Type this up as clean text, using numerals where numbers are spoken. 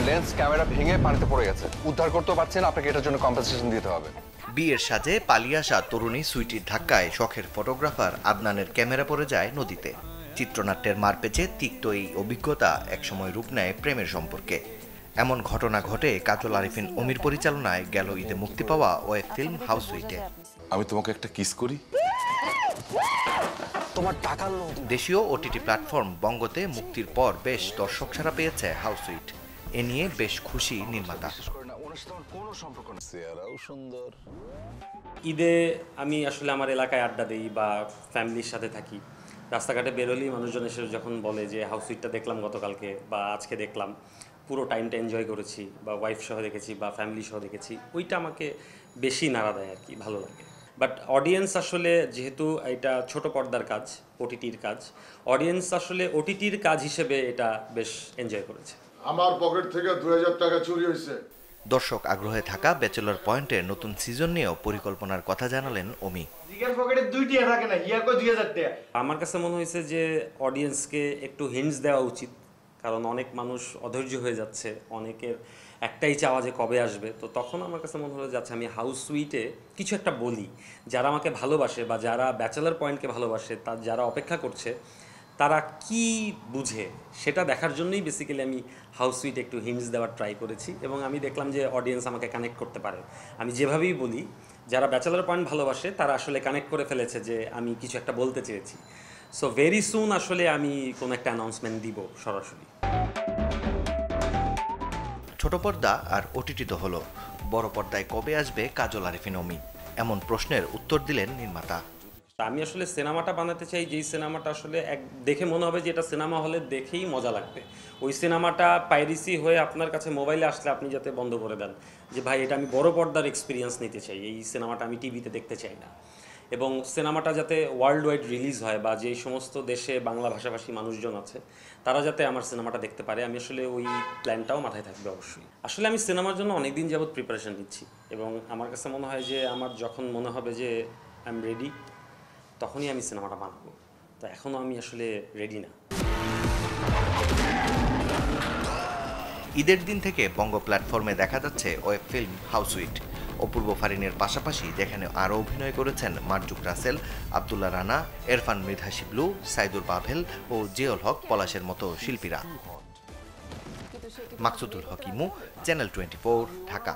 Lens camera ভেঙে পানিতে পড়ে গেছে, উদ্ধার করতে পারছেন, আপনাকে এটার জন্য কম্পেনসেশন দিতে হবে। বিয়ের সাজে পালিয়ে আসা তরুণী সুইটির ধাক্কায় শখের ফটোগ্রাফার আদনানের ক্যামেরা পড়ে যায় নদীতে। চিত্রনাট্যের মারপেচে তিক্ত এই অভিজ্ঞতা একসময় রূপ নেয় প্রেমের সম্পর্কে। এমন ঘটনা ঘটে কাজল আরিফিন অমির পরিচালনায় গেল ঈদে মুক্তি পাওয়া ওয়েব ফিল্ম হাউস সুইটে। আমি তোমাকে একটা কিস করি। তোমার টাকার লোভ। দেশীয় ওটিটি প্ল্যাটফর্ম বঙ্গতে মুক্তির পর বেশ দর্শক সাড়া পেয়েছে হাউস সুইট। এ নিয়ে বেশ খুশি নির্মাতা। চেহারাও সুন্দর। ঈদে আমি আসলে আমার এলাকায় আড্ডা দিই বা ফ্যামিলির সাথে থাকি। রাস্তাঘাটে বেরোলেই মানুষজন এসে যখন বলে যে হাউস সুইটটা দেখলাম গতকালকে বা আজকে দেখলাম, পুরো টাইমটা এনজয় করেছি, বা ওয়াইফ সহ দেখেছি বা ফ্যামিলি সহ দেখেছি, ওইটা আমাকে বেশি নাড়া দেয় আর কি, ভালো লাগে। বাট অডিয়েন্স আসলে, যেহেতু এটা ছোট পর্দার কাজ, ওটিটির কাজ, অডিয়েন্স আসলে ওটিটির কাজ হিসেবে এটা বেশ এনজয় করেছে। আমার পকেট থেকে 2000 টাকা চুরি হয়েছে। দর্শক আগ্রহে থাকা ব্যাচেলর পয়েন্টের নতুন সিজন নিয়েও পরিকল্পনার কথা জানালেন অমি। আমার কাছে মনে হয়েছে যে অডিয়েন্সকে একটু হিন্টস দেওয়া উচিত, কারণ অনেক মানুষ অধৈর্য হয়ে যাচ্ছে, অনেকের একটাই চাওয়া যে কবে আসবে। তো তখন আমার কাছে মনে হলো যে আচ্ছা, আমি হাউস সুইটে কিছু একটা বলি, যারা আমাকে ভালোবাসে বা যারা ব্যাচেলর পয়েন্টকে ভালোবাসে, তার যারা অপেক্ষা করছে, তারা কি বুঝে সেটা দেখার জন্যই বেসিক্যালি আমি হাউস সুইটে একটু হিন্টস দেওয়ার ট্রাই করেছি, এবং আমি দেখলাম যে অডিয়েন্স আমাকে কানেক্ট করতে পারে। আমি যেভাবেই বলি, যারা ব্যাচেলর পয়েন্ট ভালোবাসে তারা আসলে কানেক্ট করে ফেলেছে যে আমি কিছু একটা বলতে চেয়েছি। সো ভেরি সুন আসলে আমি কোনো একটা অ্যানাউন্সমেন্ট দিব সরাসরি। ছোট পর্দা আর ওটিটি তো হলো, বড় পর্দায় কবে আসবে কাজল আরিফিন অমি? এমন প্রশ্নের উত্তর দিলেন নির্মাতা। আমি আসলে সিনেমাটা বানাতে চাই যেই সিনেমাটা আসলে দেখে মনে হবে যে এটা সিনেমা হলে দেখেই মজা লাগবে। ওই সিনেমাটা পাইরেসি হয়ে আপনার কাছে মোবাইলে আসলে আপনি যাতে বন্ধ করে দেন যে ভাই এটা আমি বড় পর্দার এক্সপিরিয়েন্স নিতে চাই, এই সিনেমাটা আমি টিভিতে দেখতে চাই না। এবং সিনেমাটা যাতে ওয়ার্ল্ড ওয়াইড রিলিজ হয়, বা যেই সমস্ত দেশে বাংলা ভাষাভাষী মানুষজন আছে তারা যাতে আমার সিনেমাটা দেখতে পারে, আমি আসলে ওই প্ল্যানটাও মাথায় থাকবে অবশ্যই। আসলে আমি সিনেমার জন্য অনেক দিন যাবৎ প্রিপারেশন নিচ্ছি, এবং আমার কাছে মনে হয় যে আমার যখন মনে হবে যে আই এম রেডি, তখনই আমি সিনেমাটা বানাবো। তো এখনও আমি আসলে রেডি না। ঈদের দিন থেকে বঙ্গ প্ল্যাটফর্মে দেখা যাচ্ছে ওয়েব ফিল্ম হাউস সুইট। অপূর্ব ফারিনের পাশাপাশি যেখানে আরও অভিনয় করেছেন মারজুক রাসেল, আব্দুল্লাহ রানা, এরফান মৃধা শিবলু, সাইদুর পাভেল ও জিয়ল হক পলাশের মতো শিল্পীরা। মাকসুদুল হক ইমু, চ্যানেল 24, ঢাকা।